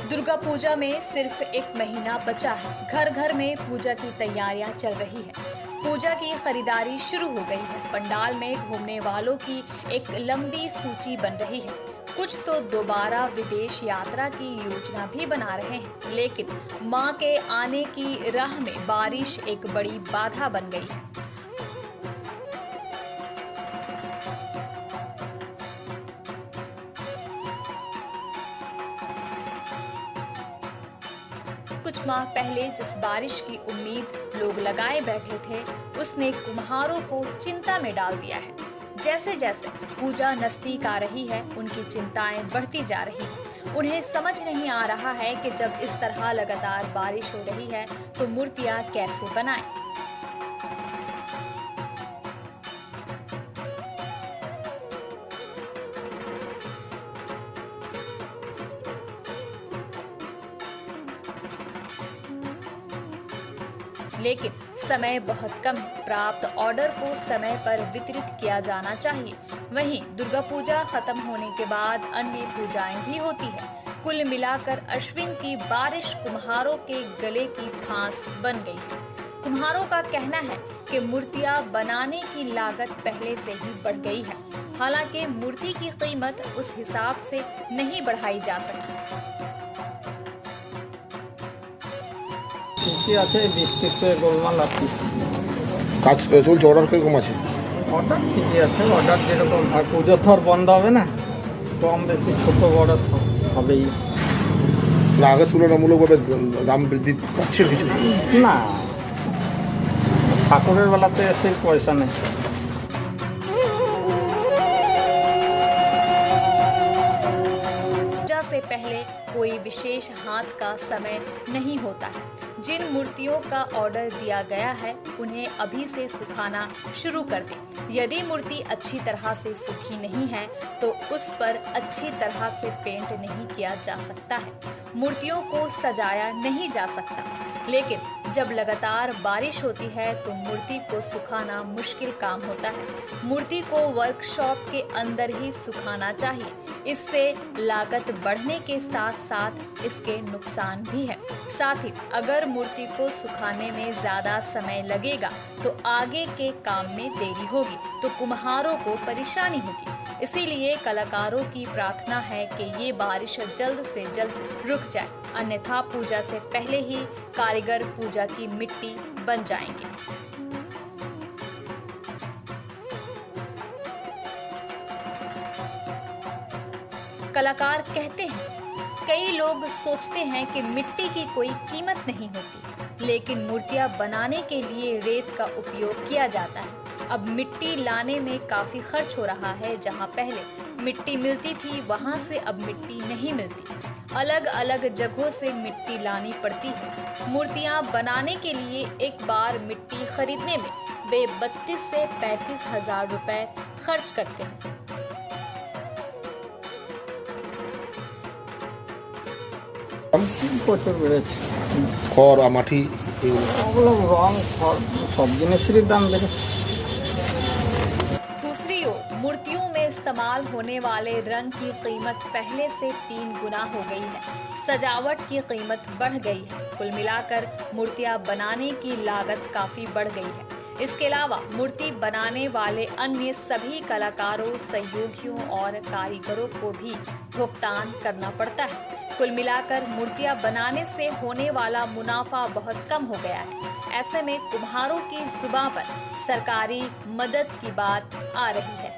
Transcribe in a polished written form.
दुर्गा पूजा में सिर्फ एक महीना बचा है। घर घर में पूजा की तैयारियां चल रही है। पूजा की खरीदारी शुरू हो गई है। पंडाल में घूमने वालों की एक लंबी सूची बन रही है। कुछ तो दोबारा विदेश यात्रा की योजना भी बना रहे हैं, लेकिन मां के आने की राह में बारिश एक बड़ी बाधा बन गई है। कुछ माह पहले जिस बारिश की उम्मीद लोग लगाए बैठे थे, उसने कुम्हारों को चिंता में डाल दिया है। जैसे जैसे पूजा नजदीक आ रही है, उनकी चिंताएं बढ़ती जा रही हैं। उन्हें समझ नहीं आ रहा है कि जब इस तरह लगातार बारिश हो रही है तो मूर्तियां कैसे बनाएं। लेकिन समय बहुत कम है। प्राप्त ऑर्डर को समय पर वितरित किया जाना चाहिए। वहीं दुर्गा पूजा खत्म होने के बाद अन्य पूजाएं भी होती है। कुल मिलाकर अश्विन की बारिश कुम्हारों के गले की फांस बन गई है। कुम्हारों का कहना है कि मूर्तियां बनाने की लागत पहले से ही बढ़ गई है। हालांकि मूर्ति की कीमत उस हिसाब से नहीं बढ़ाई जा सकती। আছে 20 থেকে গোলমাল আছে। কাজ চলছে, অর্ডার কিরকম আছে? অর্ডার ঠিকই আছে, অর্ডার যেরকম আর পুজো তো আর বন্ধ হবে না, কম বেশি ছোট বড় সব হবেই। না আগে তুলনামূলকভাবে দাম বৃদ্ধি পাচ্ছে কিছু? না, ঠাকুরের বেলাতে সেই পয়সা নেই। पूजा से पहले कोई विशेष हाथ का समय नहीं होता है। जिन मूर्तियों का ऑर्डर दिया गया है उन्हें अभी से सुखाना शुरू कर दें। यदि मूर्ति अच्छी तरह से सूखी नहीं है तो उस पर अच्छी तरह से पेंट नहीं किया जा सकता है। मूर्तियों को सजाया नहीं जा सकता। लेकिन जब लगातार बारिश होती है तो मूर्ति को सुखाना मुश्किल काम होता है। मूर्ति को वर्कशॉप के अंदर ही सुखाना चाहिए। इससे लागत बढ़ने के साथ साथ इसके नुकसान भी है। साथ ही अगर मूर्ति को सुखाने में ज्यादा समय लगेगा तो आगे के काम में देरी होगी, तो कुम्हारों को परेशानी होगी। इसीलिए कलाकारों की प्रार्थना है कि ये बारिश जल्द से जल्द रुक जाए, अन्यथा पूजा से पहले ही कारीगर पूजा की मिट्टी बन जाएंगे। कलाकार कहते हैं, कई लोग सोचते हैं कि मिट्टी की कोई कीमत नहीं होती, लेकिन मूर्तियां बनाने के लिए रेत का उपयोग किया जाता है। अब मिट्टी लाने में काफी खर्च हो रहा है। जहां पहले मिट्टी मिलती थी, वहां से अब मिट्टी नहीं मिलती। अलग अलग जगहों से मिट्टी लानी पड़ती है। मूर्तियां बनाने के लिए एक बार मिट्टी खरीदने में वे 32 से 35 हजार रुपए खर्च करते हैं। প্রচুর বেড়েছে। খড় আর মাটি ওগুলো রং সব জিনিসেরই দাম বেড়েছে। दूसरी ओर मूर्तियों में इस्तेमाल होने वाले रंग की कीमत पहले से 3 गुना हो गई है। सजावट की कीमत बढ़ गई है। कुल मिलाकर मूर्तियां बनाने की लागत काफी बढ़ गई है। इसके अलावा मूर्ति बनाने वाले अन्य सभी कलाकारों, सहयोगियों और कारीगरों को भी भुगतान करना पड़ता है। कुल मिलाकर मूर्तियां बनाने से होने वाला मुनाफा बहुत कम हो गया है। ऐसे में कुम्हारों की जुबान पर सरकारी मदद की बात आ रही है।